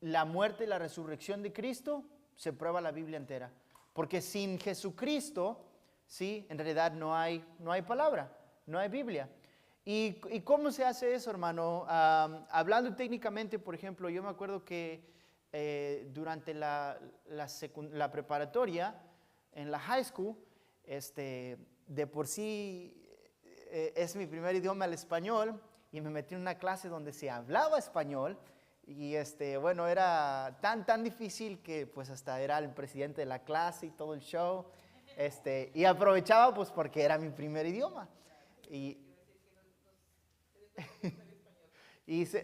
la muerte y la resurrección de Cristo, se prueba la Biblia entera. Porque sin Jesucristo, ¿sí? En realidad no hay palabra, no hay Biblia. ¿Y cómo se hace eso, hermano? Hablando técnicamente, por ejemplo, yo me acuerdo que durante la preparatoria, en la high school, de por sí es mi primer idioma el español, y me metí en una clase donde se hablaba español, y bueno, era tan difícil que pues hasta era el presidente de la clase y todo el show, y aprovechaba pues porque era mi primer idioma.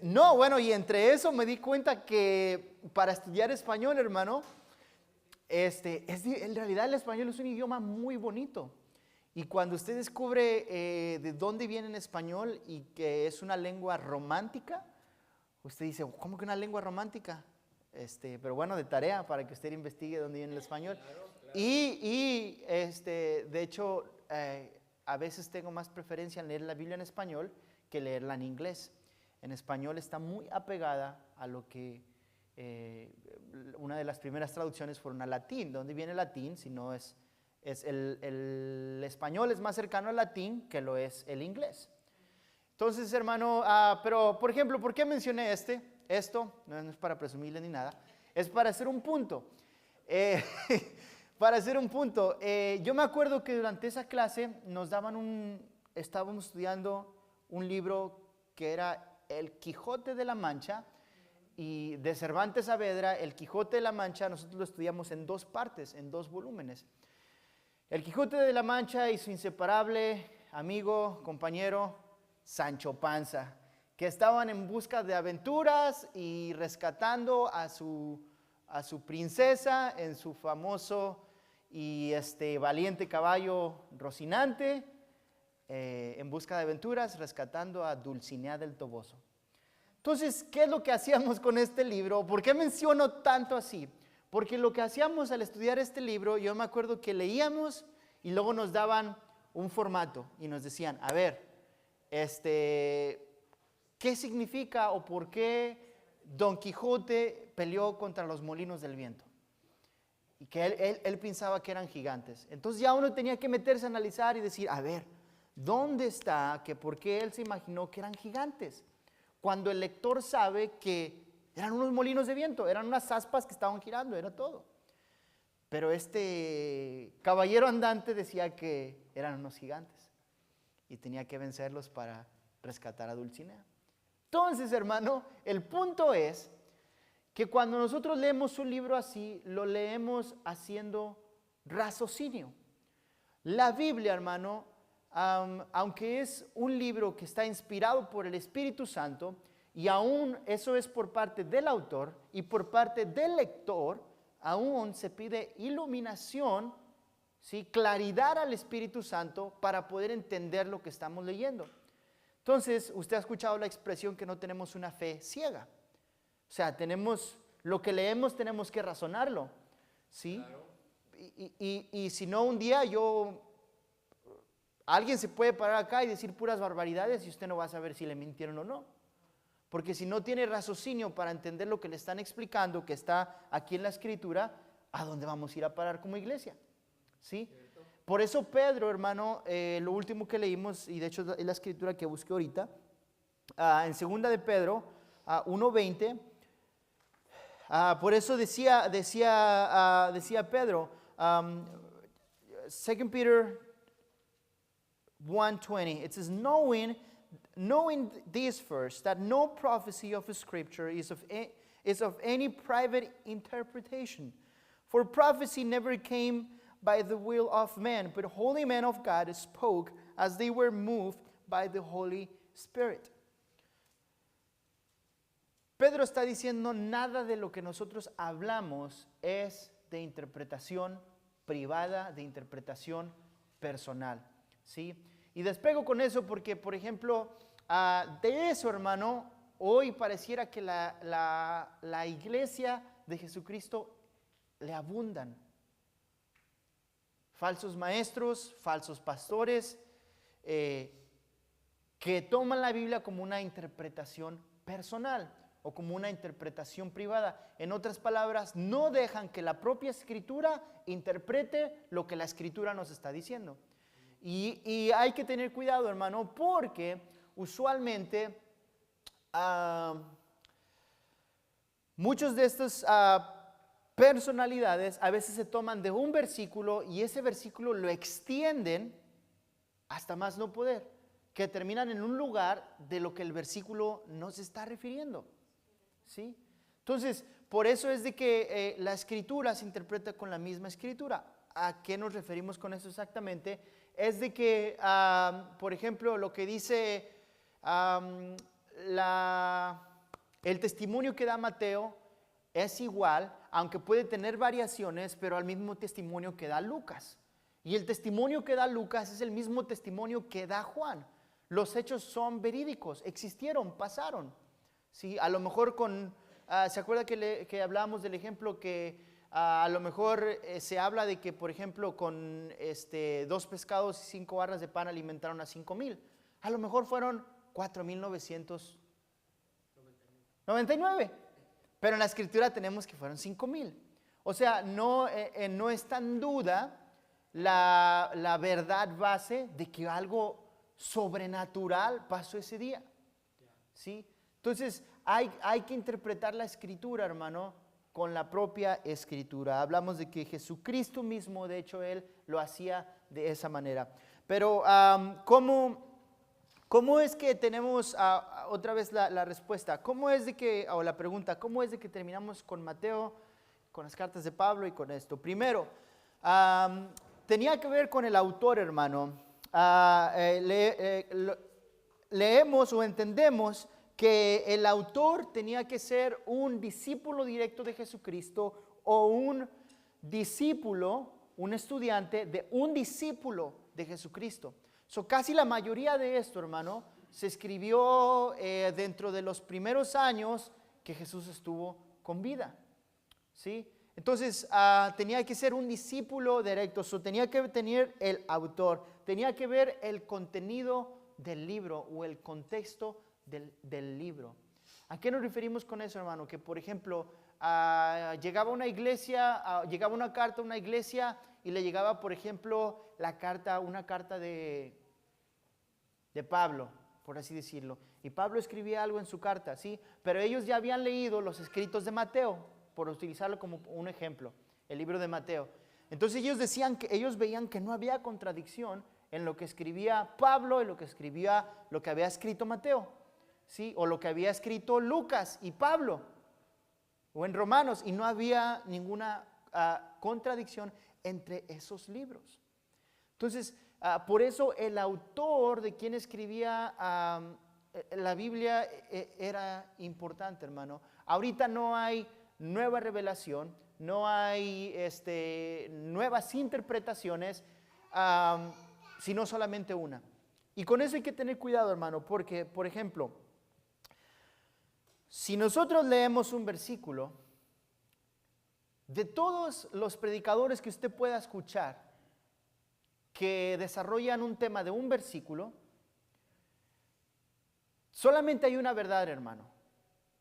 No, bueno, y entre eso me di cuenta que para estudiar español, hermano, en realidad el español es un idioma muy bonito. Y cuando usted descubre de dónde viene el español y que es una lengua romántica, usted dice, ¿cómo que una lengua romántica? Pero bueno, de tarea para que usted investigue dónde viene el español. Claro. De hecho, a veces tengo más preferencia en leer la Biblia en español que leerla en inglés. En español está muy apegada a lo que una de las primeras traducciones fueron al latín. ¿De dónde viene el latín? Si no es el español es más cercano al latín que lo es el inglés. Entonces, hermano, pero por ejemplo, ¿por qué mencioné esto? No es para presumirle ni nada, es para hacer un punto. Para hacer un punto, yo me acuerdo que durante esa clase estábamos estudiando un libro que era El Quijote de la Mancha, y de Cervantes Saavedra. El Quijote de la Mancha nosotros lo estudiamos en 2 partes, en 2 volúmenes. El Quijote de la Mancha y su inseparable amigo, compañero, Sancho Panza, que estaban en busca de aventuras y rescatando a su princesa en su famoso y valiente caballo Rocinante, en busca de aventuras, rescatando a Dulcinea del Toboso. Entonces, ¿qué es lo que hacíamos con este libro? ¿Por qué menciono tanto así? Porque lo que hacíamos al estudiar este libro, yo me acuerdo que leíamos y luego nos daban un formato y nos decían, a ver, ¿qué significa o por qué Don Quijote peleó contra los molinos del viento? Y que él pensaba que eran gigantes. Entonces ya uno tenía que meterse a analizar y decir, a ver, ¿dónde está que por qué él se imaginó que eran gigantes? Cuando el lector sabe que eran unos molinos de viento, eran unas aspas que estaban girando, era todo. Pero este caballero andante decía que eran unos gigantes y tenía que vencerlos para rescatar a Dulcinea. Entonces, hermano, el punto es que cuando nosotros leemos un libro así, lo leemos haciendo raciocinio. La Biblia, hermano, aunque es un libro que está inspirado por el Espíritu Santo, y aún eso es por parte del autor y por parte del lector, aún se pide iluminación, ¿sí? Claridad al Espíritu Santo para poder entender lo que estamos leyendo. Entonces, usted ha escuchado la expresión que no tenemos una fe ciega. O sea, lo que leemos tenemos que razonarlo, ¿sí? Claro. Y si no, un día alguien se puede parar acá y decir puras barbaridades y usted no va a saber si le mintieron o no. Porque si no tiene raciocinio para entender lo que le están explicando, que está aquí en la Escritura, ¿a dónde vamos a ir a parar como iglesia? ¿Sí? Por eso Pedro, hermano, lo último que leímos, y de hecho es la Escritura que busqué ahorita, en 2 de Pedro 1:20, por eso decía Pedro, 2 Peter 1:20, it says, knowing this first, that no prophecy of Scripture is of any private interpretation. For prophecy never came by the will of man, but holy men of God spoke as they were moved by the Holy Spirit. Pedro está diciendo, nada de lo que nosotros hablamos es de interpretación privada, de interpretación personal, ¿sí? Y despego con eso porque, por ejemplo, de eso, hermano, hoy pareciera que la iglesia de Jesucristo le abundan falsos maestros, falsos pastores, que toman la Biblia como una interpretación personal. o como una interpretación privada. En otras palabras, no dejan que la propia Escritura interprete lo que la Escritura nos está diciendo. Y hay que tener cuidado, hermano, porque usualmente muchos de estos personalidades a veces se toman de un versículo y ese versículo lo extienden hasta más no poder, que terminan en un lugar de lo que el versículo no se está refiriendo, ¿sí? Entonces, por eso es de que la Escritura se interpreta con la misma Escritura. ¿A qué nos referimos con eso exactamente? Es de que, por ejemplo, lo que dice el testimonio que da Mateo es igual, aunque puede tener variaciones, pero al mismo testimonio que da Lucas. Y el testimonio que da Lucas es el mismo testimonio que da Juan. Los hechos son verídicos, existieron, pasaron. ¿Sí? A lo mejor ¿se acuerda que hablábamos del ejemplo que a lo mejor se habla de que, por ejemplo, con 2 pescados y 5 barras de pan alimentaron a 5,000? A lo mejor fueron 4,999. Pero en la Escritura tenemos que fueron 5,000. O sea, no está en duda la verdad base de que algo sobrenatural pasó ese día. ¿Sí? Entonces, hay que interpretar la Escritura, hermano, con la propia Escritura. Hablamos de que Jesucristo mismo, de hecho, Él lo hacía de esa manera. Pero, ¿cómo es que tenemos otra vez la respuesta? ¿Cómo es de que, o la pregunta, cómo es de que terminamos con Mateo, con las cartas de Pablo y con esto? Primero, tenía que ver con el autor, hermano. Leemos o entendemos que el autor tenía que ser un discípulo directo de Jesucristo o un discípulo, un estudiante de un discípulo de Jesucristo. Casi la mayoría de esto, hermano, se escribió dentro de los primeros años que Jesús estuvo con vida. ¿Sí? Entonces, tenía que ser un discípulo directo, tenía que tener el autor, tenía que ver el contenido del libro o el contexto del libro. ¿A qué nos referimos con eso, hermano? Que, por ejemplo, llegaba una carta a una iglesia y le llegaba, por ejemplo, una carta de Pablo, por así decirlo. Y Pablo escribía algo en su carta, ¿sí? Pero ellos ya habían leído los escritos de Mateo, por utilizarlo como un ejemplo, el libro de Mateo. Entonces ellos veían que no había contradicción en lo que escribía Pablo y lo que había escrito Mateo, ¿sí? O lo que había escrito Lucas y Pablo, o en Romanos, y no había ninguna contradicción entre esos libros. Entonces, por eso el autor de quien escribía la Biblia era importante, hermano. Ahorita no hay nueva revelación, no hay nuevas interpretaciones, sino solamente una. Y con eso hay que tener cuidado, hermano, porque, por ejemplo, si nosotros leemos un versículo, de todos los predicadores que usted pueda escuchar que desarrollan un tema de un versículo, solamente hay una verdad, hermano,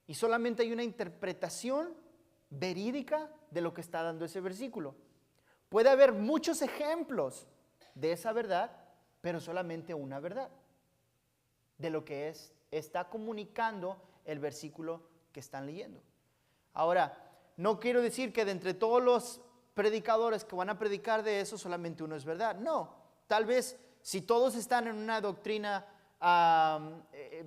y solamente hay una interpretación verídica de lo que está dando ese versículo. Puede haber muchos ejemplos de esa verdad, pero solamente una verdad de lo que está comunicando el versículo que están leyendo. Ahora, no quiero decir que de entre todos los predicadores que van a predicar de eso, solamente uno es verdad. No, tal vez si todos están en una doctrina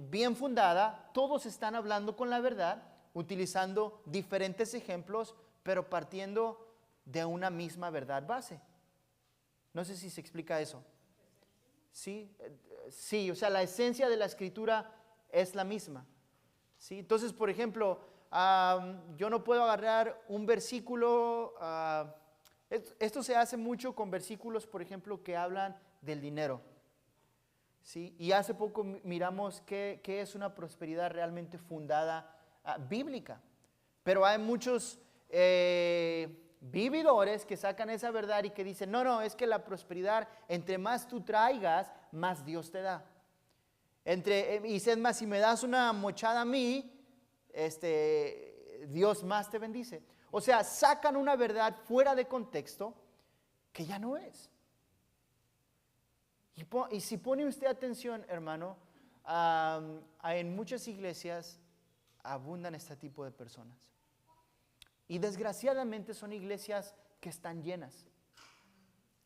bien fundada, todos están hablando con la verdad, utilizando diferentes ejemplos, pero partiendo de una misma verdad base. No sé si se explica eso. Sí, o sea, la esencia de la Escritura es la misma. ¿Sí? Entonces, por ejemplo, yo no puedo agarrar un versículo, esto se hace mucho con versículos, por ejemplo, que hablan del dinero. ¿Sí? Y hace poco miramos qué es una prosperidad realmente fundada bíblica. Pero hay muchos vividores que sacan esa verdad y que dicen, no, es que la prosperidad, entre más tú traigas, más Dios te da. Y es más, si me das una mochada a mí, Dios más te bendice. O sea, sacan una verdad fuera de contexto que ya no es. Y si pone usted atención, hermano, en muchas iglesias abundan este tipo de personas. Y desgraciadamente son iglesias que están llenas,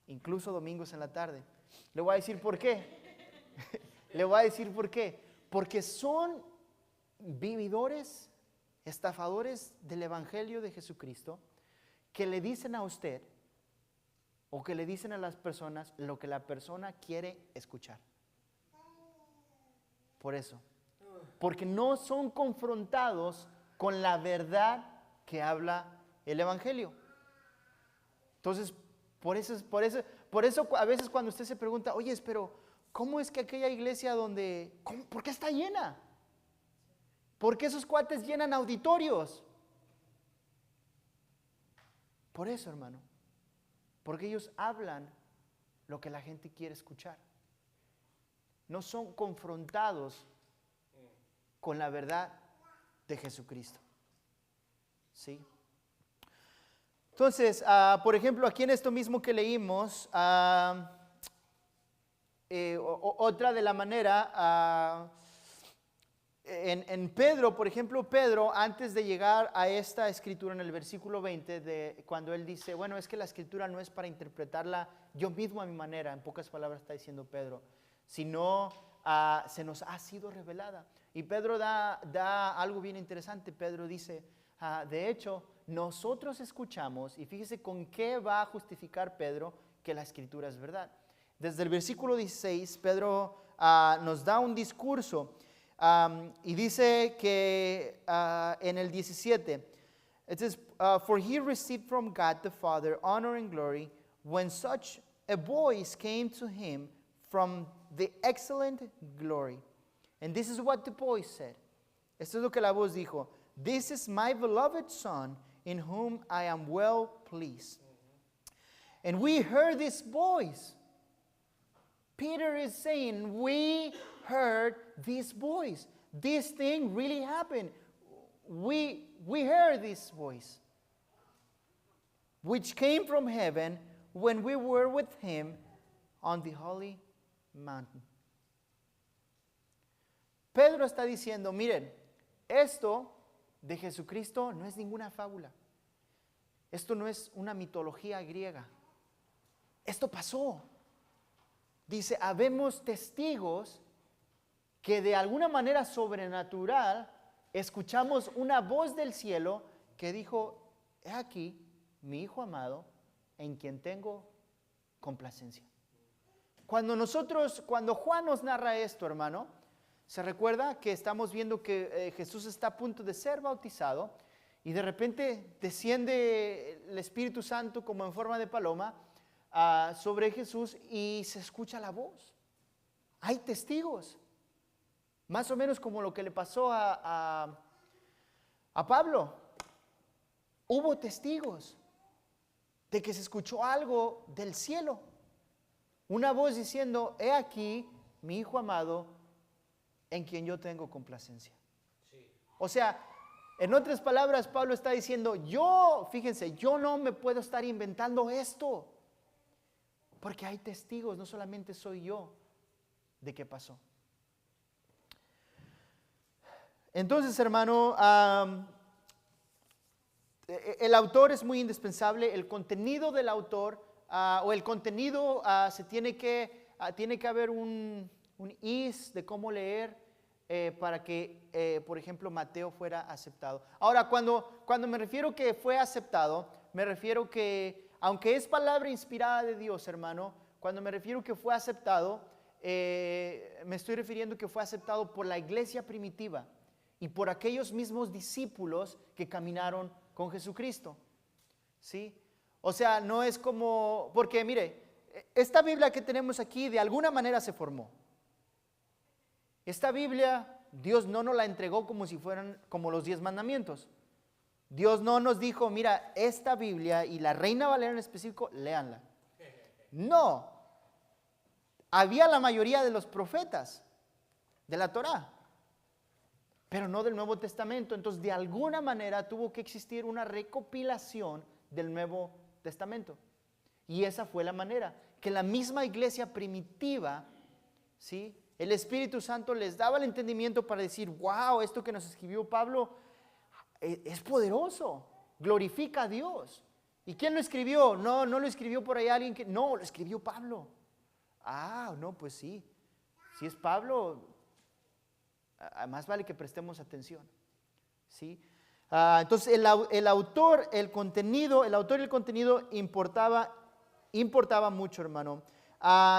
incluso domingos en la tarde. Le voy a decir por qué. Le voy a decir por qué. Porque son vividores, estafadores del Evangelio de Jesucristo, que le dicen a usted o que le dicen a las personas lo que la persona quiere escuchar. Por eso. Porque no son confrontados con la verdad que habla el Evangelio. Entonces, por eso a veces cuando usted se pregunta, oye, pero ¿cómo es que aquella iglesia por qué está llena? ¿Por qué esos cuates llenan auditorios? Por eso, hermano. Porque ellos hablan lo que la gente quiere escuchar. No son confrontados con la verdad de Jesucristo. ¿Sí? Entonces, por ejemplo, aquí en esto mismo que leímos, otra de la manera, en Pedro, por ejemplo, Pedro, antes de llegar a esta escritura en el versículo 20, cuando él dice, bueno, es que la escritura no es para interpretarla yo mismo a mi manera, en pocas palabras está diciendo Pedro, sino se nos ha sido revelada. Y Pedro da algo bien interesante. Pedro dice, de hecho, nosotros escuchamos, y fíjese con qué va a justificar Pedro que la escritura es verdad. Desde el versículo 16, Pedro nos da un discurso y dice que en el 17, it says, for he received from God the Father honor and glory when such a voice came to him from the excellent glory. And this is what the voice said. Esto es lo que la voz dijo. This is my beloved Son, in whom I am well pleased. And we heard this voice. Peter is saying, we heard this voice. This thing really happened. We heard this voice, which came from heaven when we were with him on the holy mountain. Pedro está diciendo, miren, esto de Jesucristo no es ninguna fábula. Esto no es una mitología griega. Esto pasó. Dice, habemos testigos que de alguna manera sobrenatural escuchamos una voz del cielo que dijo, he aquí mi Hijo amado en quien tengo complacencia. Cuando Juan nos narra esto, hermano, se recuerda que estamos viendo que Jesús está a punto de ser bautizado y de repente desciende el Espíritu Santo como en forma de paloma sobre Jesús y se escucha la voz. Hay testigos, más o menos como lo que le pasó a Pablo. Hubo testigos de que se escuchó algo del cielo, una voz diciendo, he aquí mi Hijo amado en quien yo tengo complacencia. Sí. O sea, en otras palabras, Pablo está diciendo, fíjense, yo no me puedo estar inventando esto, porque hay testigos, no solamente soy yo, de qué pasó. Entonces, hermano, el autor es muy indispensable, el contenido del autor, o el contenido tiene que haber un is de cómo leer para que, por ejemplo, Mateo fuera aceptado. Ahora, cuando me refiero que fue aceptado, me refiero que, aunque es palabra inspirada de Dios, hermano, cuando me refiero que fue aceptado, me estoy refiriendo que fue aceptado por la iglesia primitiva y por aquellos mismos discípulos que caminaron con Jesucristo. ¿Sí? O sea, no es como, porque mire, esta Biblia que tenemos aquí de alguna manera se formó. Esta Biblia, Dios no nos la entregó como si fueran como los 10 mandamientos. Dios no nos dijo, mira, esta Biblia y la Reina Valera en específico, léanla. No. Había la mayoría de los profetas de la Torá. pero no del Nuevo Testamento. Entonces, de alguna manera tuvo que existir una recopilación del Nuevo Testamento. Y esa fue la manera, que la misma iglesia primitiva, ¿sí?, el Espíritu Santo les daba el entendimiento para decir, wow, esto que nos escribió Pablo es poderoso, glorifica a Dios. ¿Y quién lo escribió? No lo escribió por ahí alguien que... No, lo escribió Pablo. Ah, no, pues sí. Si es Pablo, más vale que prestemos atención. ¿Sí? Entonces el autor y el contenido importaba mucho, hermano.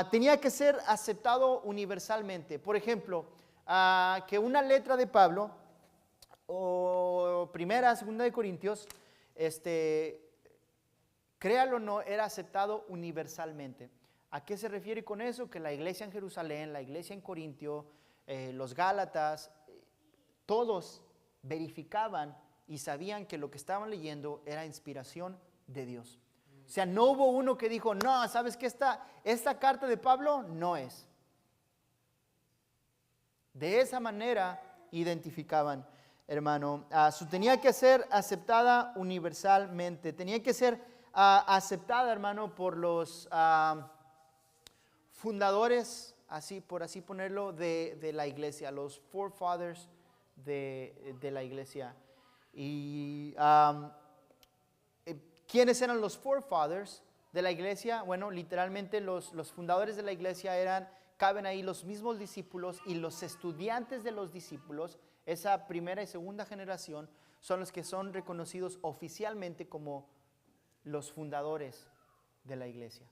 Tenía que ser aceptado universalmente. Por ejemplo, que una letra de Pablo, o primera, segunda de Corintios, créalo o no, era aceptado universalmente. ¿A qué se refiere con eso? Que la iglesia en Jerusalén, la iglesia en Corintio, los Gálatas, todos verificaban y sabían que lo que estaban leyendo era inspiración de Dios. O sea, no hubo uno que dijo, no, ¿sabes qué? Esta carta de Pablo no es. De esa manera identificaban, hermano. Tenía que ser aceptada universalmente. Tenía que ser aceptada, hermano, por los fundadores, por así ponerlo, de la iglesia, los forefathers de la iglesia. Y ¿quiénes eran los forefathers de la iglesia? Bueno, literalmente los fundadores de la iglesia caben ahí los mismos discípulos, y los estudiantes de los discípulos, esa primera y segunda generación, son los que son reconocidos oficialmente como los fundadores de la iglesia.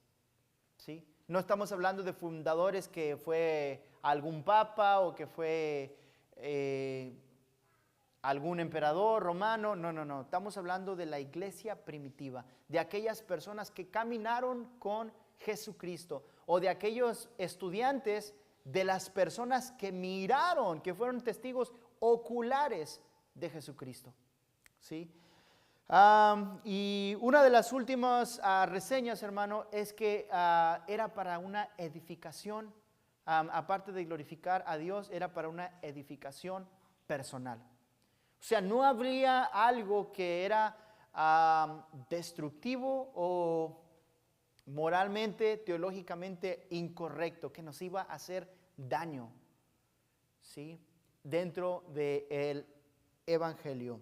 ¿Sí? No estamos hablando de fundadores que fue algún papa o que fue algún emperador romano. No. Estamos hablando de la iglesia primitiva, de aquellas personas que caminaron con Jesucristo, o de aquellos estudiantes, de las personas que miraron, que fueron testigos oculares de Jesucristo. ¿Sí? Y una de las últimas reseñas, hermano, es que era para una edificación, aparte de glorificar a Dios, era para una edificación personal. O sea, no habría algo que era destructivo o moralmente, teológicamente incorrecto, que nos iba a hacer daño, ¿sí?, dentro del Evangelio.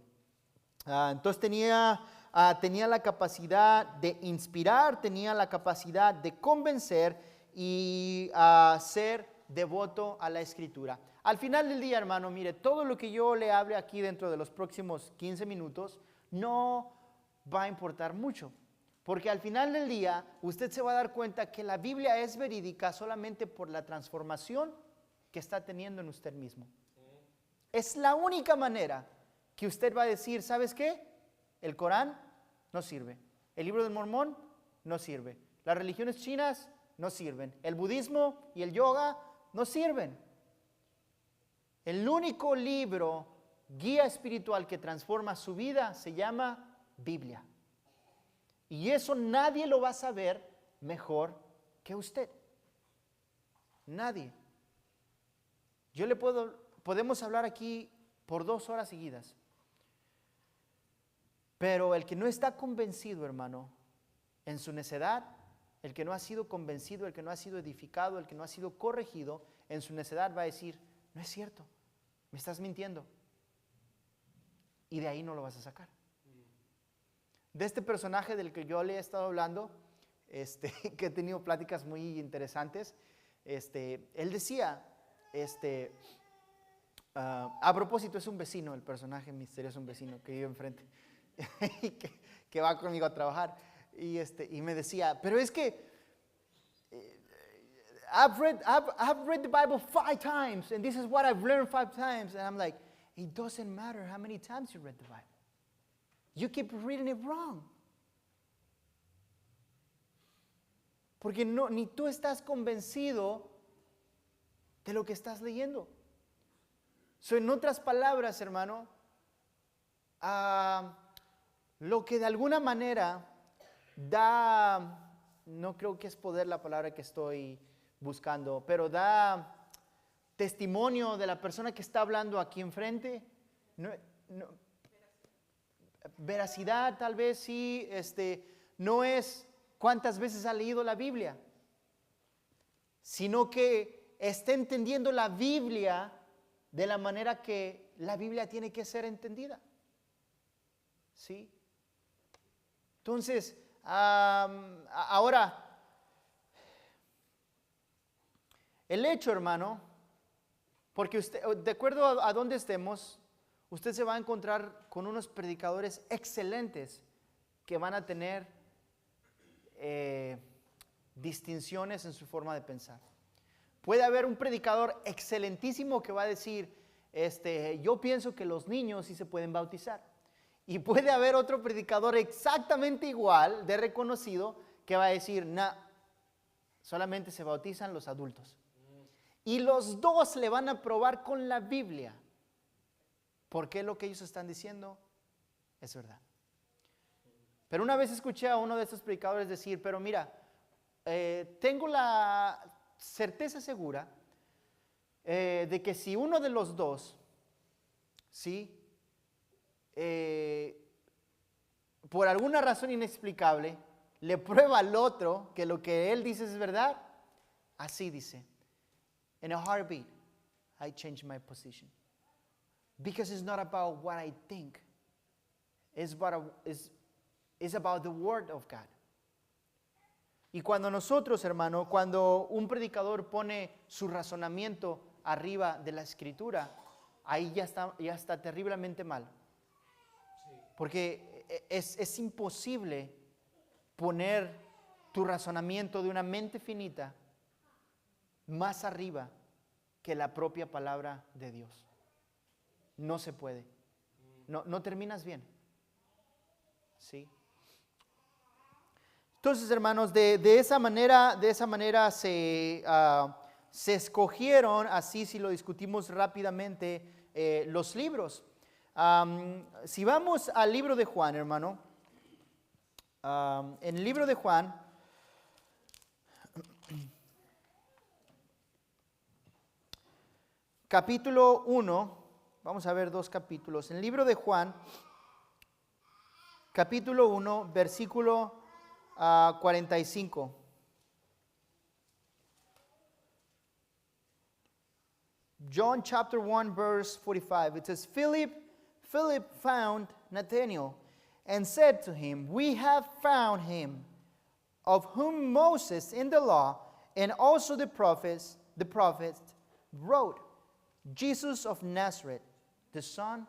Entonces tenía la capacidad de inspirar, tenía la capacidad de convencer y ser devoto a la Escritura. Al final del día, hermano, mire, todo lo que yo le hable aquí dentro de los próximos 15 minutos no va a importar mucho, porque al final del día usted se va a dar cuenta que la Biblia es verídica solamente por la transformación que está teniendo en usted mismo. Es la única manera que usted va a decir, ¿sabes qué? El Corán no sirve, el libro del Mormón no sirve, las religiones chinas no sirven, el budismo y el yoga no sirven. El único libro, guía espiritual que transforma su vida se llama Biblia. Y eso nadie lo va a saber mejor que usted. Nadie. Podemos hablar aquí por 2 horas seguidas. Pero el que no está convencido, hermano, en su necedad, el que no ha sido convencido, el que no ha sido edificado, el que no ha sido corregido, en su necedad va a decir, no es cierto, me estás mintiendo. Y de ahí no lo vas a sacar. De este personaje del que yo le he estado hablando, que he tenido pláticas muy interesantes, él decía, a propósito, es un vecino, el personaje misterioso, un vecino que vive enfrente, y que va conmigo a trabajar, y me decía, pero es que I've read the Bible 5 times, and this is what I've learned 5 times, and I'm like, it doesn't matter how many times you read the Bible. You keep reading it wrong. Porque ni tú estás convencido de lo que estás leyendo. En otras palabras, hermano, lo que de alguna manera da, no creo que es poder la palabra que estoy buscando, pero da testimonio de la persona que está hablando aquí enfrente, no, veracidad tal vez sí, no es cuántas veces ha leído la Biblia, sino que está entendiendo la Biblia de la manera que la Biblia tiene que ser entendida. ¿Sí? Entonces, ahora, el hecho, hermano, porque usted, de acuerdo a dónde estemos, usted se va a encontrar con unos predicadores excelentes que van a tener distinciones en su forma de pensar. Puede haber un predicador excelentísimo que va a decir, yo pienso que los niños sí se pueden bautizar. Y puede haber otro predicador exactamente igual, de reconocido, que va a decir, no, solamente se bautizan los adultos. Y los dos le van a probar con la Biblia porque lo que ellos están diciendo es verdad. Pero una vez escuché a uno de estos predicadores decir, pero mira, tengo la certeza segura de que si uno de los dos, ¿sí? Por alguna razón inexplicable, le prueba al otro que lo que él dice es verdad, así dice, in a heartbeat, I change my position. Because it's not about what I think, it's about the Word of God. Y cuando nosotros, hermano, cuando un predicador pone su razonamiento arriba de la Escritura, ahí ya está terriblemente mal. Porque es imposible poner tu razonamiento de una mente finita más arriba que la propia palabra de Dios. No se puede. No terminas bien. ¿Sí? Entonces, hermanos, de esa manera se escogieron, así si lo discutimos rápidamente, los libros. Si vamos al libro de Juan, hermano, en el libro de Juan, capítulo 1, vamos a ver 2 capítulos. En el libro de Juan, capítulo 1, versículo 45. John chapter 1, verse 45. It says, Philip found Nathanael and said to him, we have found him, of whom Moses in the law and also the prophets wrote, Jesus of Nazareth, the son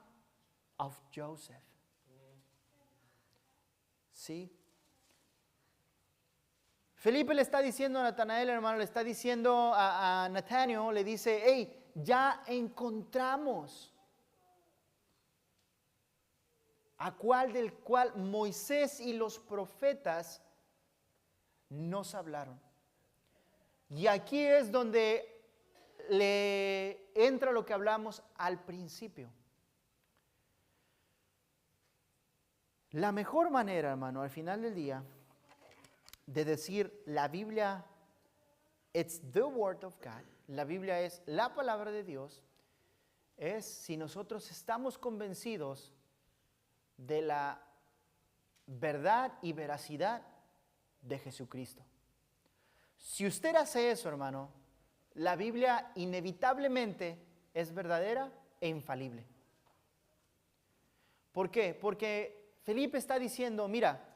of Joseph. ¿Sí? Felipe le está diciendo a Natanael, hermano, le está diciendo a Nathanael, le dice, hey, ya encontramos del cual Moisés y los profetas nos hablaron. Y aquí es donde le entra lo que hablamos al principio. La mejor manera, hermano, al final del día, de decir la Biblia, it's the word of God, la Biblia es la palabra de Dios, es si nosotros estamos convencidos de la verdad y veracidad de Jesucristo. Si usted hace eso, hermano, la Biblia inevitablemente es verdadera e infalible. ¿Por qué? Porque Felipe está diciendo, mira,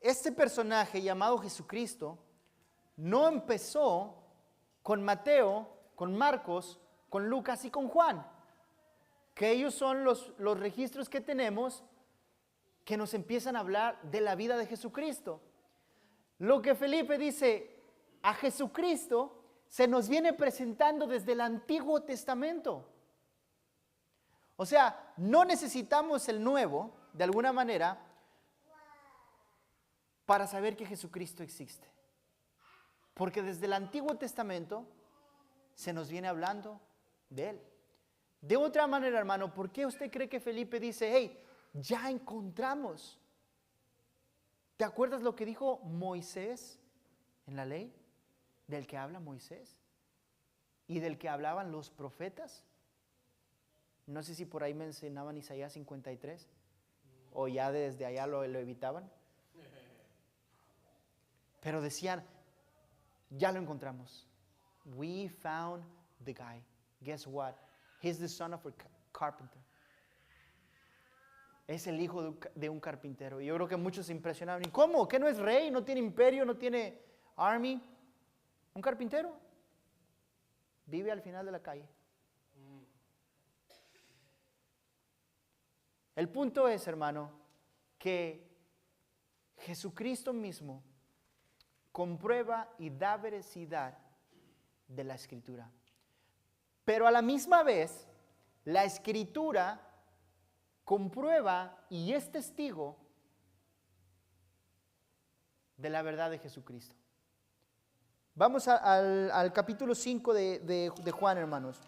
este personaje llamado Jesucristo no empezó con Mateo, con Marcos, con Lucas y con Juan, que ellos son los registros que tenemos que nos empiezan a hablar de la vida de Jesucristo. Lo que Felipe dice, a Jesucristo se nos viene presentando desde el Antiguo Testamento. O sea, no necesitamos el Nuevo, de alguna manera, para saber que Jesucristo existe. Porque desde el Antiguo Testamento se nos viene hablando de Él. De otra manera, hermano, ¿por qué usted cree que Felipe dice, hey, ya encontramos? ¿Te acuerdas lo que dijo Moisés en la ley? Del que habla Moisés y del que hablaban los profetas. No sé si por ahí mencionaban Isaías 53 o ya desde allá lo evitaban. Pero decían, ya lo encontramos. We found the guy. Guess what? He's the son of a carpenter. Es el hijo de un carpintero. Y yo creo que muchos se impresionaron. ¿Y cómo? ¿Que no es rey? ¿No tiene imperio? ¿No tiene army? ¿Un carpintero? Vive al final de la calle. El punto es, hermano, que Jesucristo mismo comprueba y da veracidad de la Escritura. Pero a la misma vez, la Escritura comprueba y es testigo de la verdad de Jesucristo. Vamos al capítulo 5 de Juan, hermanos.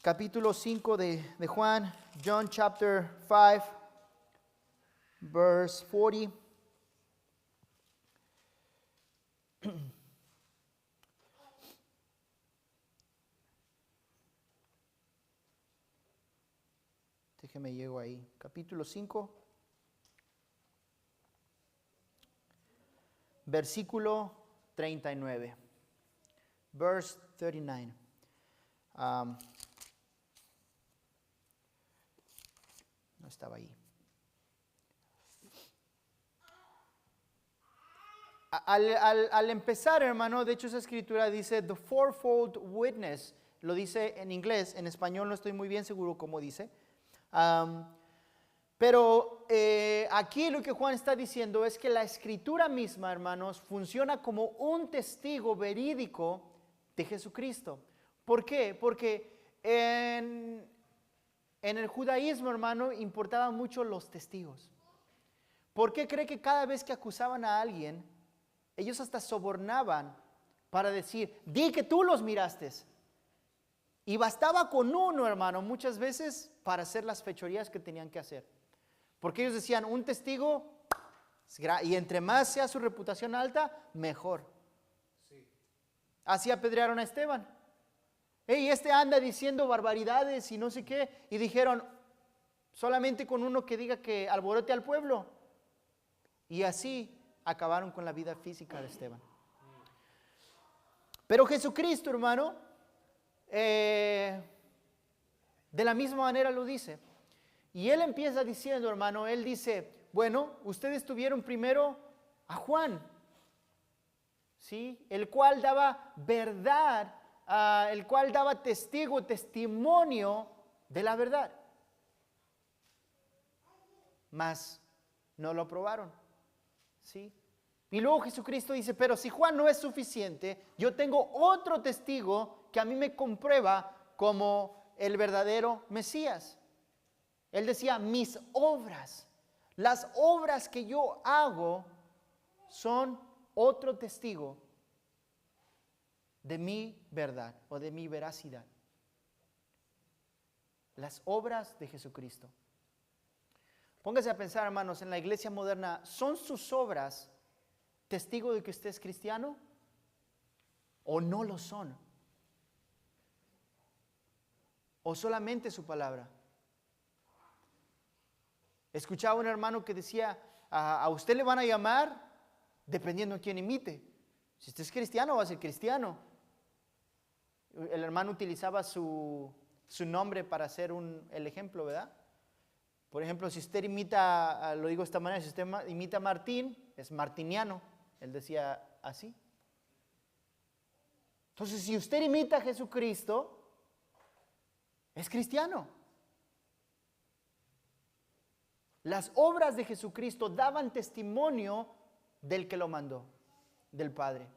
Capítulo 5 de Juan, John chapter 5, verse 40. Déjeme llego ahí. Capítulo 5, versículo 39. Verse 39. No estaba ahí. Al empezar, hermano, de hecho esa escritura dice the fourfold witness. Lo dice en inglés, en español no estoy muy bien seguro cómo dice. Pero aquí lo que Juan está diciendo es que la escritura misma, hermanos, funciona como un testigo verídico de Jesucristo. ¿Por qué? Porque en el judaísmo, hermano, importaban mucho los testigos. ¿Por qué cree que cada vez que acusaban a alguien, ellos hasta sobornaban para decir, di que tú los miraste? Y bastaba con uno, hermano, muchas veces para hacer las fechorías que tenían que hacer. Porque ellos decían, un testigo, y entre más sea su reputación alta, mejor. Sí. Así apedrearon a Esteban. Hey, este anda diciendo barbaridades y no sé qué. Y dijeron, solamente con uno que diga que alborote al pueblo. Y así acabaron con la vida física de Esteban. Pero Jesucristo, hermano, de la misma manera lo dice. Y él empieza diciendo, hermano, él dice, bueno, ustedes tuvieron primero a Juan, ¿sí? El cual daba verdad, el cual daba testimonio de la verdad. Mas no lo aprobaron, ¿sí? Y luego Jesucristo dice, pero si Juan no es suficiente, yo tengo otro testigo que a mí me comprueba como el verdadero Mesías. Él decía, mis obras, las obras que yo hago son otro testigo de mi verdad o de mi veracidad. Las obras de Jesucristo. Póngase a pensar, hermanos, en la iglesia moderna, ¿son sus obras testigo de que usted es cristiano o no lo son? ¿O solamente su palabra? Escuchaba un hermano que decía, a usted le van a llamar dependiendo a quién imite. Si usted es cristiano, va a ser cristiano. El hermano utilizaba su nombre para hacer el ejemplo, ¿verdad? Por ejemplo, si usted imita, lo digo de esta manera, si usted imita a Martín, es martiniano. Él decía así. Entonces, si usted imita a Jesucristo, es cristiano. Las obras de Jesucristo daban testimonio del que lo mandó, del Padre.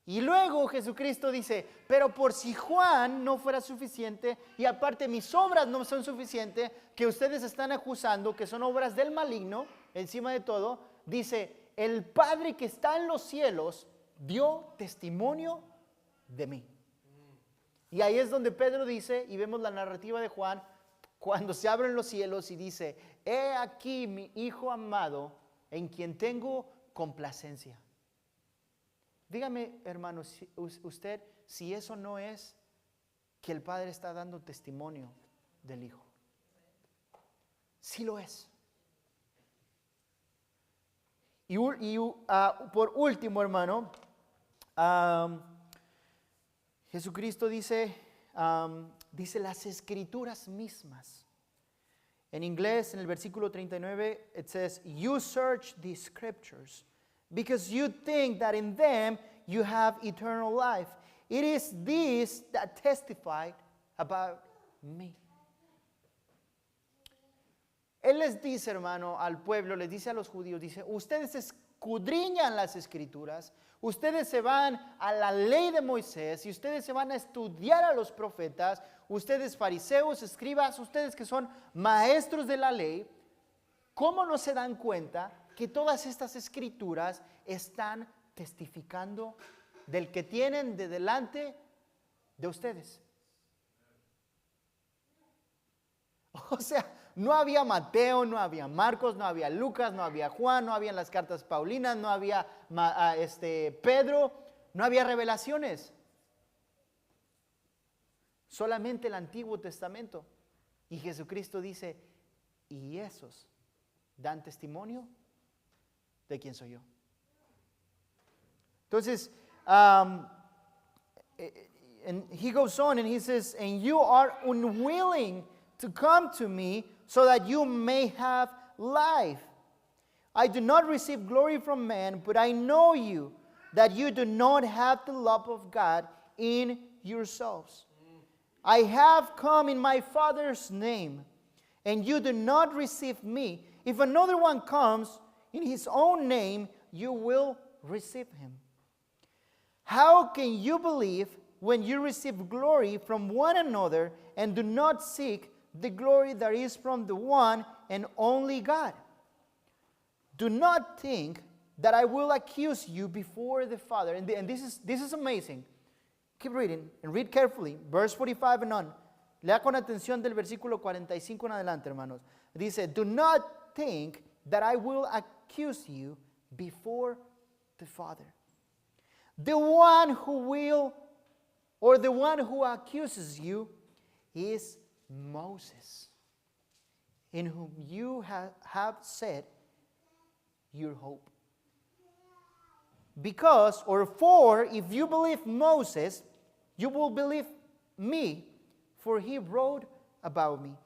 Y luego Jesucristo dice, pero por si Juan no fuera suficiente, y aparte mis obras no son suficientes, que ustedes están acusando que son obras del maligno, encima de todo, dice, el Padre que está en los cielos dio testimonio de mí. Y ahí es donde Pedro dice, y vemos la narrativa de Juan, cuando se abren los cielos y dice, he aquí mi Hijo amado, en quien tengo complacencia. Dígame, hermano, usted, si eso no es que el Padre está dando testimonio del Hijo. Sí lo es. Y por último, hermano, Jesucristo dice las Escrituras mismas. En inglés, en el versículo 39, it says, "You search the Scriptures, because you think that in them you have eternal life. It is these that testify about me." Él les dice, hermano, al pueblo, les dice a los judíos, dice, ustedes escudriñan las Escrituras, ustedes se van a la ley de Moisés y ustedes se van a estudiar a los profetas, ustedes fariseos, escribas, ustedes que son maestros de la ley, ¿cómo no se dan cuenta que todas estas Escrituras están testificando del que tienen de delante de ustedes? O sea, no había Mateo, no había Marcos, no había Lucas, no había Juan, no había las cartas paulinas, no había Pedro, no había revelaciones. Solamente el Antiguo Testamento. Y Jesucristo dice, y esos dan testimonio de quién soy yo. Entonces, and he goes on and he says, "And you are unwilling to come to me so that you may have life. I do not receive glory from man, but I know you, that you do not have the love of God in yourselves. I have come in my Father's name, and you do not receive me. If another one comes in his own name, you will receive him. How can you believe when you receive glory from one another and do not seek the glory that is from the one and only God? Do not think that I will accuse you before the Father." And this is amazing. Keep reading and read carefully. Verse 45 and on. Lea con atención del versículo 45 en adelante, hermanos. Dice, "Do not think that I will accuse you before the Father. The one who accuses you is Moses, in whom you have set your hope. For if you believe Moses, you will believe me, for he wrote about me.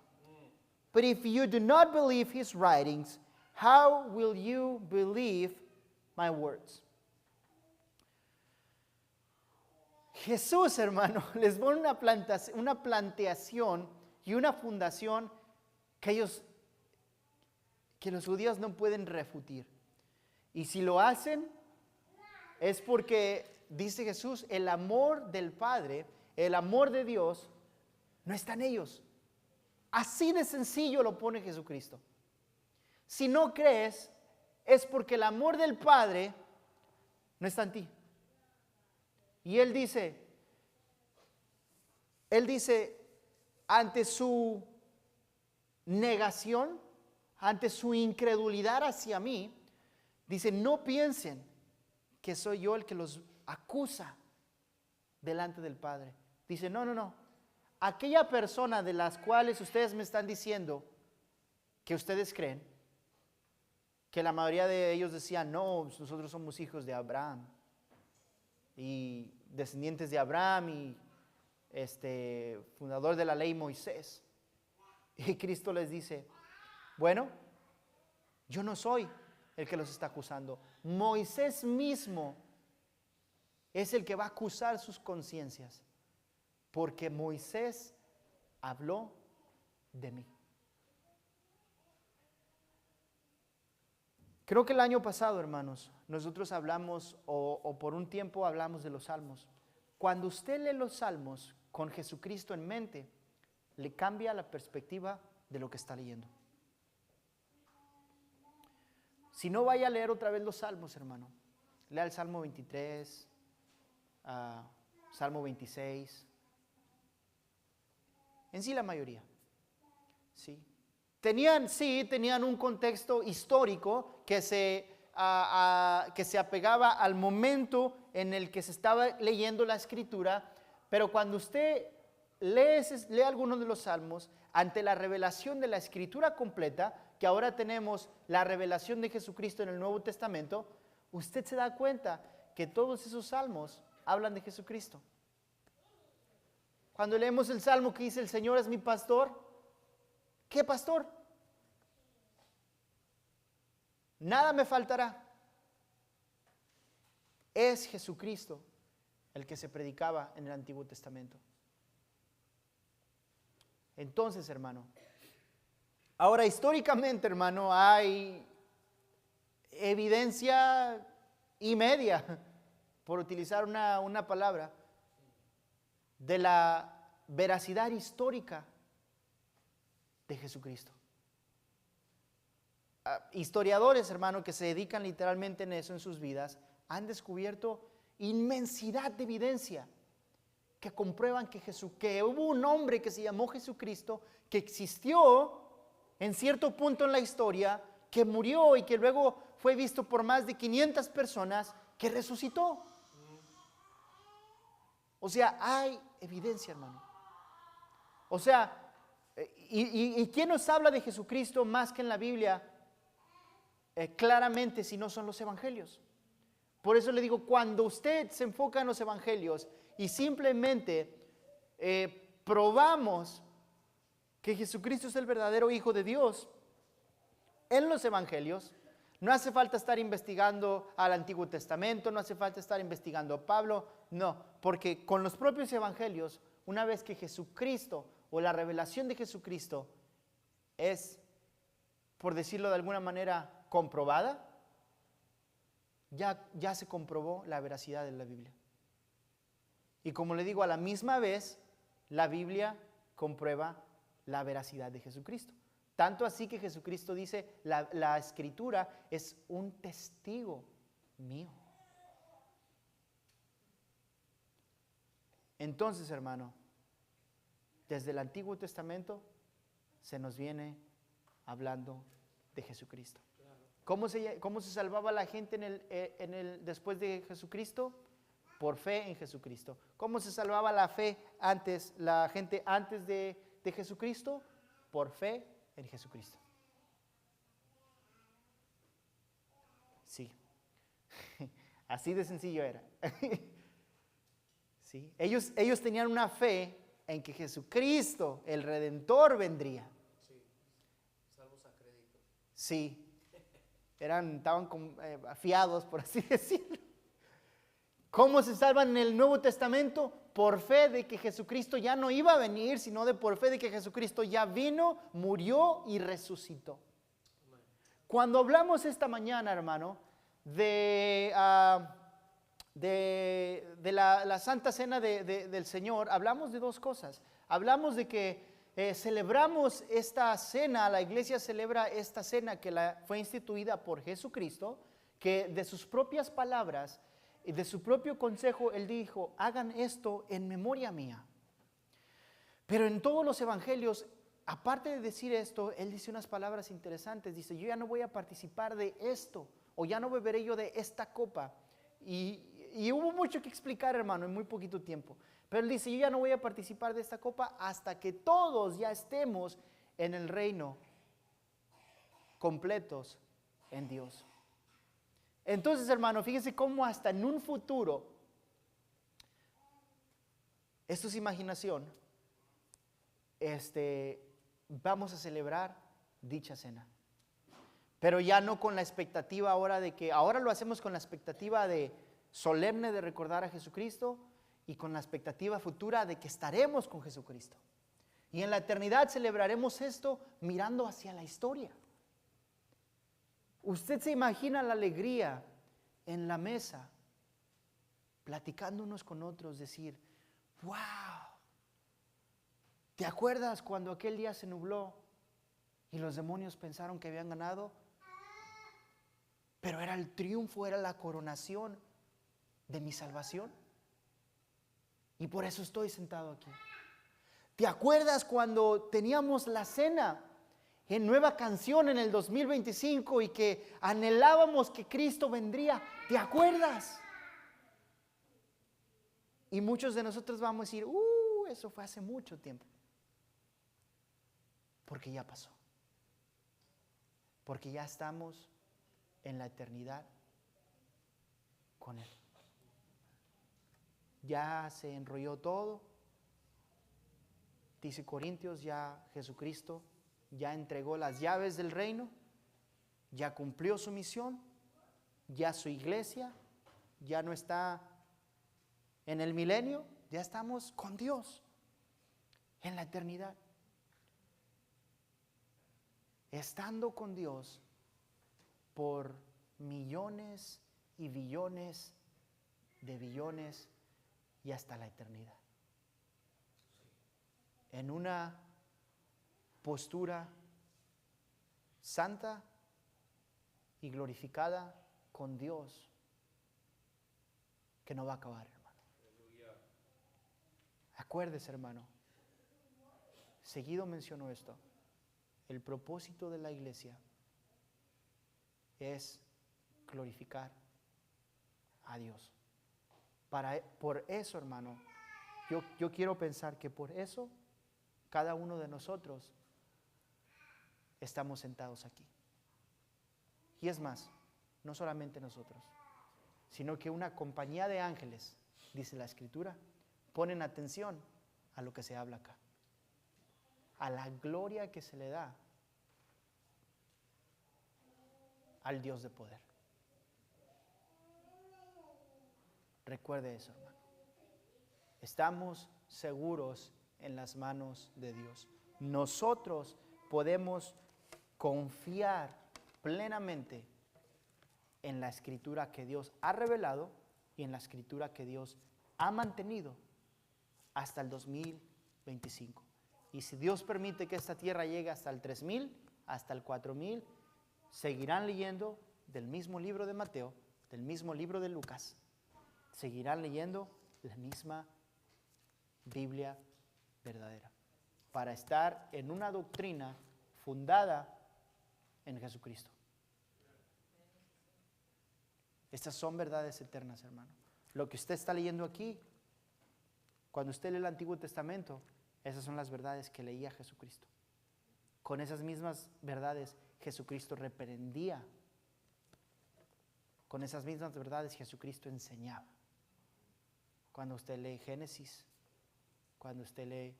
But if you do not believe his writings, how will you believe my words?" Jesús, hermano, les pone una planteación y una fundación que los judíos no pueden refutir. Y si lo hacen, es porque, dice Jesús, el amor del Padre, el amor de Dios, no está en ellos. Así de sencillo lo pone Jesucristo. Si no crees, es porque el amor del Padre no está en ti. Y Él dice, ante su negación, ante su incredulidad hacia mí, dice, no piensen que soy yo el que los acusa delante del Padre. Dice, no. Aquella persona de las cuales ustedes me están diciendo que ustedes creen, que la mayoría de ellos decían, no, nosotros somos hijos de Abraham y descendientes de Abraham y fundador de la ley Moisés. Y Cristo les dice, bueno, yo no soy el que los está acusando. Moisés mismo es el que va a acusar sus conciencias, porque Moisés habló de mí. Creo que el año pasado, hermanos, nosotros hablamos, o por un tiempo hablamos de los salmos. Cuando usted lee los salmos con Jesucristo en mente, le cambia la perspectiva de lo que está leyendo. Si no, vaya a leer otra vez los salmos, hermano. Lea el Salmo 23, Salmo 26. En sí, la mayoría. Sí. Tenían un contexto histórico que se apegaba al momento en el que se estaba leyendo la Escritura, pero cuando usted lee algunos de los salmos ante la revelación de la escritura completa, que ahora tenemos la revelación de Jesucristo en el Nuevo Testamento, usted se da cuenta que todos esos salmos hablan de Jesucristo. Cuando leemos el salmo que dice, el Señor es mi pastor, ¿qué pastor? Nada me faltará. Es Jesucristo el que se predicaba en el Antiguo Testamento. Entonces, hermano, ahora históricamente, hermano, hay evidencia y media, por utilizar una palabra, de la veracidad histórica de Jesucristo. Historiadores, hermano, que se dedican literalmente en eso en sus vidas, han descubierto inmensidad de evidencia que comprueban que hubo un hombre que se llamó Jesucristo, que existió en cierto punto en la historia, que murió y que luego fue visto por más de 500 personas, que resucitó. O sea, hay evidencia, hermano. O sea, ¿y quién nos habla de Jesucristo más que en la Biblia? Claramente, si no son los evangelios. Por eso le digo, cuando usted se enfoca en los evangelios y simplemente probamos que Jesucristo es el verdadero Hijo de Dios en los evangelios, no hace falta estar investigando al Antiguo Testamento, no hace falta estar investigando a Pablo, no, porque con los propios evangelios, una vez que Jesucristo o la revelación de Jesucristo es, por decirlo de alguna manera, comprobada, ya se comprobó la veracidad de la Biblia. Y como le digo, a la misma vez, la Biblia comprueba la veracidad de Jesucristo. Tanto así que Jesucristo dice, la Escritura es un testigo mío. Entonces, hermano, desde el Antiguo Testamento se nos viene hablando de Jesucristo. ¿Cómo se salvaba la gente después de Jesucristo? Por fe en Jesucristo. ¿Cómo se salvaba la gente antes de Jesucristo? Por fe en Jesucristo. Sí. Así de sencillo era. Sí. Ellos tenían una fe en que Jesucristo, el Redentor, vendría. Sí. Salvos a crédito. Sí. Estaban afiados, por así decirlo. ¿Cómo se salvan en el Nuevo Testamento? Por fe de que Jesucristo ya no iba a venir, sino por fe de que Jesucristo ya vino, murió y resucitó. Cuando hablamos esta mañana, hermano, de la Santa Cena del Señor, hablamos de dos cosas. Hablamos de que celebramos esta cena, la iglesia celebra esta cena que fue instituida por Jesucristo, que de sus propias palabras y de su propio consejo, Él dijo, hagan esto en memoria mía. Pero en todos los evangelios, aparte de decir esto, Él dice unas palabras interesantes. Dice, yo ya no voy a participar de esto, o ya no beberé yo de esta copa. Y hubo mucho que explicar, hermano, en muy poquito tiempo. Pero Él dice, yo ya no voy a participar de esta copa hasta que todos ya estemos en el reino, completos en Dios. Entonces, hermano, fíjense cómo hasta en un futuro, esto es imaginación, vamos a celebrar dicha cena. Pero ya no con la expectativa ahora ahora lo hacemos con la expectativa solemne de recordar a Jesucristo y con la expectativa futura de que estaremos con Jesucristo. Y en la eternidad celebraremos esto mirando hacia la historia. Usted se imagina la alegría en la mesa, platicando unos con otros, decir, wow, ¿te acuerdas cuando aquel día se nubló y los demonios pensaron que habían ganado? Pero era el triunfo, era la coronación de mi salvación. Y por eso estoy sentado aquí. ¿Te acuerdas cuando teníamos la cena en Nueva Canción en el 2025 y que anhelábamos que Cristo vendría? ¿Te acuerdas? Y muchos de nosotros vamos a decir, eso fue hace mucho tiempo. Porque ya pasó. Porque ya estamos en la eternidad con Él. Ya se enrolló todo. Dice Corintios, ya Jesucristo ya entregó las llaves del reino, ya cumplió su misión, ya su iglesia ya no está en el milenio, ya estamos con Dios en la eternidad. Estando con Dios por millones y billones de billones y hasta la eternidad. En una postura santa y glorificada con Dios que no va a acabar, hermano. Acuérdese, hermano. Seguido menciono esto. El propósito de la iglesia es glorificar a Dios. Por eso, hermano, yo quiero pensar que por eso cada uno de nosotros estamos sentados aquí. Y es más, no solamente nosotros, sino que una compañía de ángeles, dice la Escritura, ponen atención a lo que se habla acá, a la gloria que se le da al Dios de poder. Recuerde eso, hermano. Estamos seguros en las manos de Dios. Nosotros podemos confiar plenamente en la Escritura que Dios ha revelado y en la Escritura que Dios ha mantenido hasta el 2025. Y si Dios permite que esta tierra llegue hasta el 3000, hasta el 4000, seguirán leyendo del mismo libro de Mateo, del mismo libro de Lucas, seguirán leyendo la misma Biblia verdadera, para estar en una doctrina fundada en Jesucristo. Estas son verdades eternas, hermano. Lo que usted está leyendo aquí, cuando usted lee el Antiguo Testamento, esas son las verdades que leía Jesucristo. Con esas mismas verdades Jesucristo reprendía. Con esas mismas verdades Jesucristo enseñaba. Cuando usted lee Génesis, cuando usted lee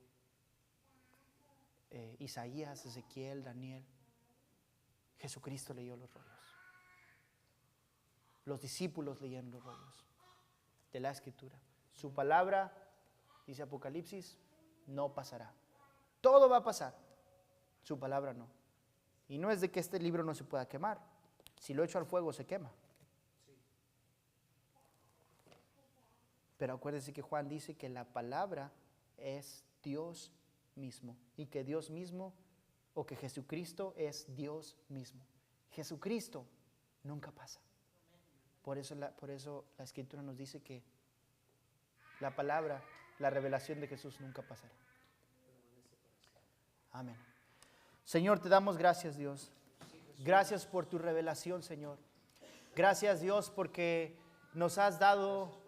Isaías, Ezequiel, Daniel, Jesucristo leyó los rollos. Los discípulos leyeron los rollos de la Escritura. Su palabra, dice Apocalipsis, no pasará. Todo va a pasar. Su palabra no. Y no es de que este libro no se pueda quemar. Si lo echo al fuego se quema. Pero acuérdense que Juan dice que la palabra es Dios mismo. Y que Dios mismo, o que Jesucristo es Dios mismo. Jesucristo nunca pasa. Por eso la Escritura nos dice que la palabra, la revelación de Jesús nunca pasará. Amén. Señor, te damos gracias, Dios. Gracias por tu revelación, Señor. Gracias, Dios, porque nos has dado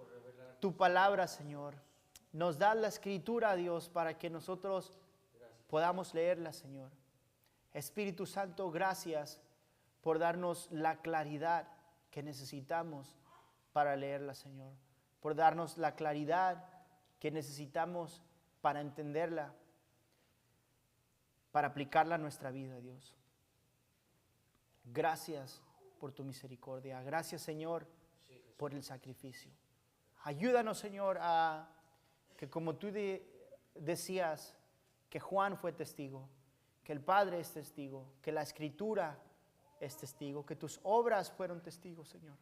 tu palabra, Señor. Nos das la Escritura, Dios, para que nosotros podamos leerla, Señor. Espíritu Santo, gracias por darnos la claridad que necesitamos para leerla, Señor. Por darnos la claridad que necesitamos para entenderla, para aplicarla a nuestra vida, Dios. Gracias por tu misericordia. Gracias, Señor, por el sacrificio. Ayúdanos, Señor, a que como tú decías, que Juan fue testigo, que el Padre es testigo, que la Escritura es testigo, que tus obras fueron testigos, Señor.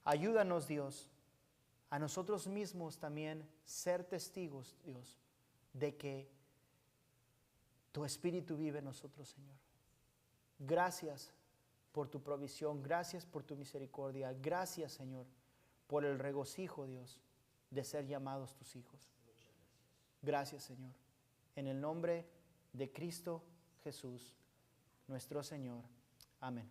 Ayúdanos, Dios, a nosotros mismos también ser testigos, Dios, de que tu Espíritu vive en nosotros, Señor. Gracias por tu provisión, gracias por tu misericordia, gracias, Señor, por el regocijo, Dios, de ser llamados tus hijos. Gracias, Señor. En el nombre de Cristo Jesús, nuestro Señor. Amén.